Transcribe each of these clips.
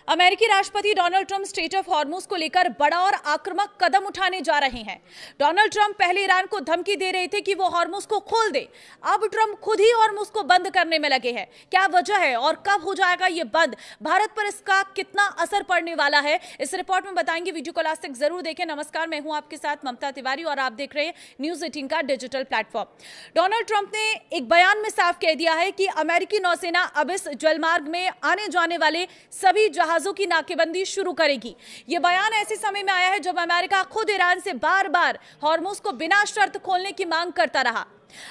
अमेरिकी राष्ट्रपति Donald Trump straight of Hormuz को लेकर बड़ा और आक्रामक कदम उठाने जा रहे हैं। डोनाल्ड ट्रंप पहले ईरान को धमकी दे रहे थे कि वो हॉर्मुज को खोल दे। अब ट्रंप खुद ही हॉर्मुज को बंद करने में लगे हैं। क्या वजह है और कब हो जाएगा ये बंद? भारत पर इसका कितना असर पड़ने वाला है, इस रिपोर्ट में बताएंगे। वीडियो को लास्ट तक जरूर देखें। नमस्कार, मैं हूं आपके साथ ममता तिवारी और आप देख रहे हैं न्यूज 18 का डिजिटल प्लेटफॉर्म। डोनाल्ड ट्रंप ने एक बयान में साफ कह दिया है कि अमेरिकी नौसेना अब इस जलमार्ग में आने जाने वाले सभी जहाजों की नाकेबंदी शुरू करेगी। यह बयान ऐसे समय में आया है जब अमेरिका खुद ईरान से बार बार हॉर्मुज को बिना शर्त खोलने की मांग करता रहा।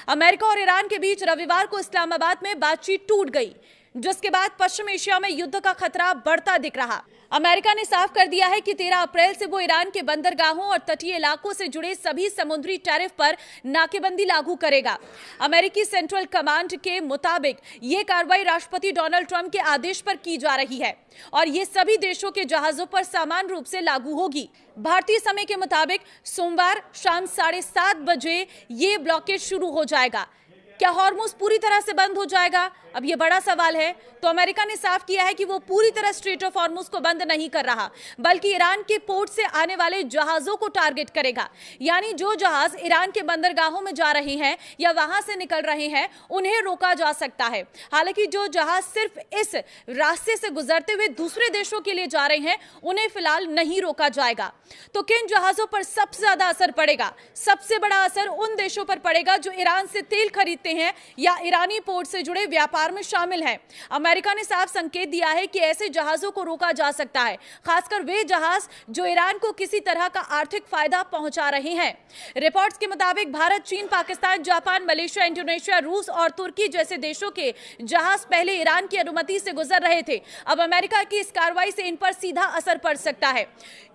अमेरिका और ईरान के बीच रविवार को इस्लामाबाद में बातचीत टूट गई, जिसके बाद पश्चिम एशिया में युद्ध का खतरा बढ़ता दिख रहा। अमेरिका ने साफ कर दिया है कि 13 अप्रैल से वो ईरान के बंदरगाहों और तटीय इलाकों से जुड़े सभी समुद्री टैरिफ पर नाकेबंदी लागू करेगा। अमेरिकी सेंट्रल कमांड के मुताबिक ये कार्रवाई राष्ट्रपति डोनाल्ड ट्रंप के आदेश पर की जा रही है और ये सभी देशों के जहाजों पर समान रूप से लागू होगी। भारतीय समय के मुताबिक सोमवार शाम 7:30 बजे ये ब्लॉकेज शुरू हो जाएगा। क्या हॉर्मुज पूरी तरह से बंद हो जाएगा? अब यह बड़ा सवाल है। तो अमेरिका ने साफ किया है कि वो पूरी तरह स्ट्रेट ऑफ हॉर्मुज को बंद नहीं कर रहा, बल्कि ईरान के पोर्ट से आने वाले जहाजों को टारगेट करेगा। यानी जो जहाज ईरान के बंदरगाहों में जा रहे हैं या वहां से निकल रहे हैं, उन्हें रोका जा सकता है। हालांकि जो जहाज सिर्फ इस रास्ते से गुजरते हुए दूसरे देशों के लिए जा रहे हैं, उन्हें फिलहाल नहीं रोका जाएगा। तो किन जहाजों पर सबसे ज्यादा असर पड़ेगा? सबसे बड़ा असर उन देशों पर पड़ेगा जो ईरान से तेल खरीदते हैं या ईरानी पोर्ट से जुड़े व्यापार में शामिल है। अमेरिका ने साफ संकेत दिया है कि ऐसे जहाजों को रोका जा सकता है, खासकर वे जहाज जो ईरान को किसी तरह का आर्थिक फायदा पहुंचा रहे हैं। रिपोर्ट्स के मुताबिक भारत, चीन, पाकिस्तान, जापान, मलेशिया, इंडोनेशिया, रूस और तुर्की जैसे देशों के जहाज पहले ईरान की अनुमति से गुजर रहे थे। अब अमेरिका की इस कार्रवाई से इन पर सीधा असर पड़ सकता है।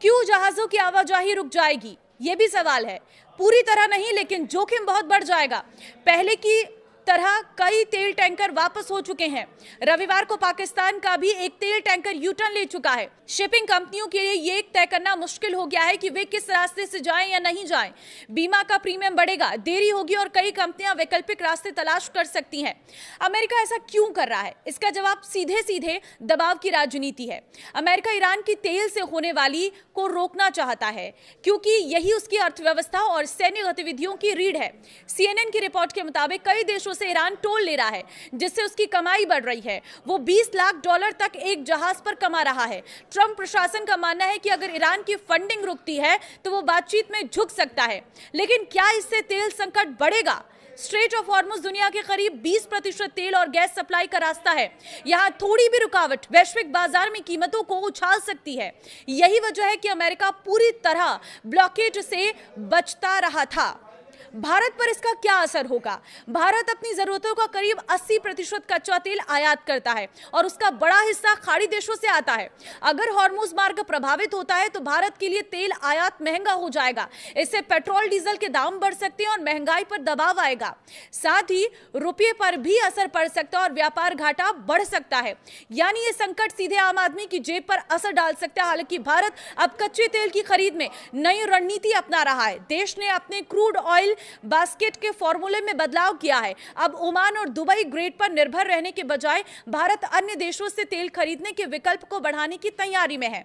क्यों जहाजों की आवाजाही रुक जाएगी, यह भी सवाल है। पूरी तरह नहीं, लेकिन जोखिम बहुत बढ़ जाएगा। पहले की तरह कई तेल टैंकर वापस हो चुके हैं। रविवार को पाकिस्तान का भी एक तेल टैंकर यूटर्न ले चुका है। शिपिंग कंपनियों के लिए ये तय करना मुश्किल हो गया है कि वे किस रास्ते से जाएं या नहीं जाएं। बीमा का प्रीमियम बढ़ेगा, देरी होगी और कई कंपनियां वैकल्पिक रास्ते तलाश कर सकती हैं। अमेरिका ऐसा क्यों कर रहा है? इसका जवाब सीधे सीधे दबाव की राजनीति है। अमेरिका ईरान की तेल से होने वाली को रोकना चाहता है, क्योंकि यही उसकी अर्थव्यवस्था और सैन्य गतिविधियों की रीढ़ है। CNN की रिपोर्ट के मुताबिक कई देशों से ईरान टोल ले रहा है, जिससे उसकी कमाई बढ़ रही है। वो $20 लाख तक एक जहाज पर कमा रहा है। ट्रंप प्रशासन का मानना है कि अगर ईरान की फंडिंग रुकती है तो वो बातचीत में झुक सकता है। लेकिन क्या इससे तेल संकट बढ़ेगा? स्ट्रेट ऑफ हॉर्मुज दुनिया के करीब 20% तेल और गैस सप्लाई का रास्ता है। यहां थोड़ी भी रुकावट वैश्विक बाजार में कीमतों को उछाल सकती है। यही वजह है कि अमेरिका पूरी तरह ब्लॉकेज से बचता रहा था। भारत पर इसका क्या असर होगा? भारत अपनी जरूरतों का करीब 80% कच्चा तेल आयात करता है और उसका बड़ा हिस्सा खाड़ी देशों से आता है। अगर हॉर्मुज मार्ग प्रभावित होता है तो भारत के लिए तेल आयात महंगा हो जाएगा। इससे पेट्रोल डीजल के दाम बढ़ सकते हैं और महंगाई पर दबाव आएगा। साथ ही रुपये पर भी असर पड़ सकता है और व्यापार घाटा बढ़ सकता है। यानी ये संकट सीधे आम आदमी की जेब पर असर डाल सकता है। हालांकि भारत अब कच्चे तेल की खरीद में नई रणनीति अपना रहा है। देश ने अपने क्रूड ऑयल बास्केट के फॉर्मूले में बदलाव किया है। अब ओमान और दुबई ग्रेड पर निर्भर रहने के बजाय भारत अन्य देशों से तेल खरीदने के विकल्प को बढ़ाने की तैयारी में है।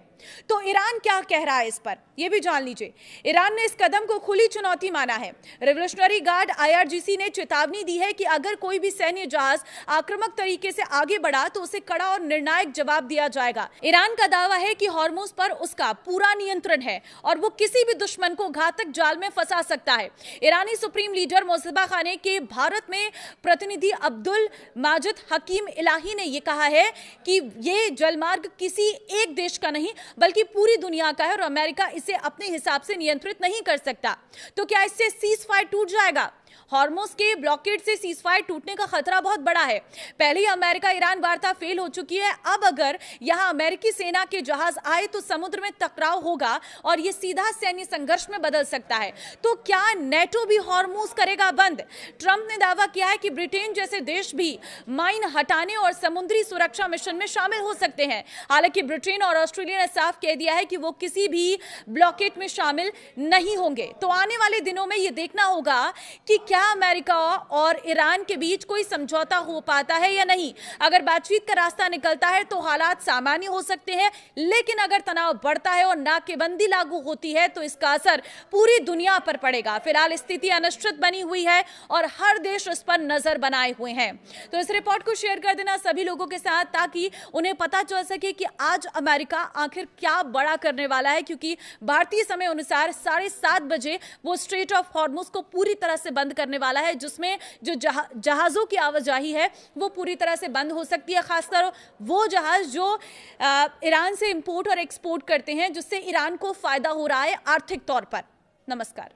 तो ईरान क्या कह रहा है इस पर, यह भी जान लीजिए। ईरान ने इस कदम को खुली चुनौती माना है। रिवोल्यूशनरी गार्ड IRGC ने चेतावनी दी है कि अगर कोई भी सैन्य जहाज आक्रामक तरीके से आगे बढ़ा तो उसे कड़ा और निर्णायक जवाब दिया जाएगा। ईरान का दावा है कि हॉर्मुज पर उसका पूरा नियंत्रण है और वो किसी भी दुश्मन को घातक जाल में फंसा सकता है। ईरानी सुप्रीम लीडर मोज़्ज़ेफ़ा खाने के भारत में प्रतिनिधि अब्दुल माजिद हकीम इलाही ने यह कहा है कि ये जलमार्ग किसी एक देश का नहीं बल्कि पूरी दुनिया का है और अमेरिका इसे अपने हिसाब से नियंत्रित नहीं कर सकता। तो क्या इससे सीज फायर टूट जाएगा? हॉर्मुज के ब्लॉकेड से सीजफायर टूटने का खतरा बहुत बड़ा है। पहले ही अमेरिका ईरान वार्ता फेल हो चुकी है। अब अगर यहां अमेरिकी सेना के जहाज आए तो समुद्र में टकराव होगा और यह सीधा सैन्य संघर्ष में बदल सकता है। तो क्या नेटो भी हॉर्मुज करेगा बंद? ट्रंप ने दावा किया है कि ब्रिटेन जैसे देश भी माइन हटाने और समुद्री सुरक्षा मिशन में शामिल हो सकते हैं। हालांकि ब्रिटेन और ऑस्ट्रेलिया ने साफ कह दिया है कि वो किसी भी ब्लॉकेड में शामिल नहीं होंगे। तो आने वाले दिनों में यह देखना होगा कि क्या अमेरिका और ईरान के बीच कोई समझौता हो पाता है या नहीं। अगर बातचीत का रास्ता निकलता है तो हालात सामान्य हो सकते हैं, लेकिन अगर तनाव बढ़ता है और नाकेबंदी लागू होती है तो इसका असर पूरी दुनिया पर पड़ेगा। फिलहाल स्थिति अनिश्चित बनी हुई है और हर देश इस पर नजर बनाए हुए हैं। तो इस रिपोर्ट को शेयर कर देना सभी लोगों के साथ, ताकि उन्हें पता चल सके कि आज अमेरिका आखिर क्या बड़ा करने वाला है, क्योंकि भारतीय समय अनुसार 7:30 बजे वो स्ट्रेट ऑफ हॉर्मुज को पूरी तरह से बंद करने वाला है, जिसमें जो जहाजों की आवाजाही है वो पूरी तरह से बंद हो सकती है, खासकर वो जहाज जो ईरान से इंपोर्ट और एक्सपोर्ट करते हैं, जिससे ईरान को फायदा हो रहा है आर्थिक तौर पर। नमस्कार।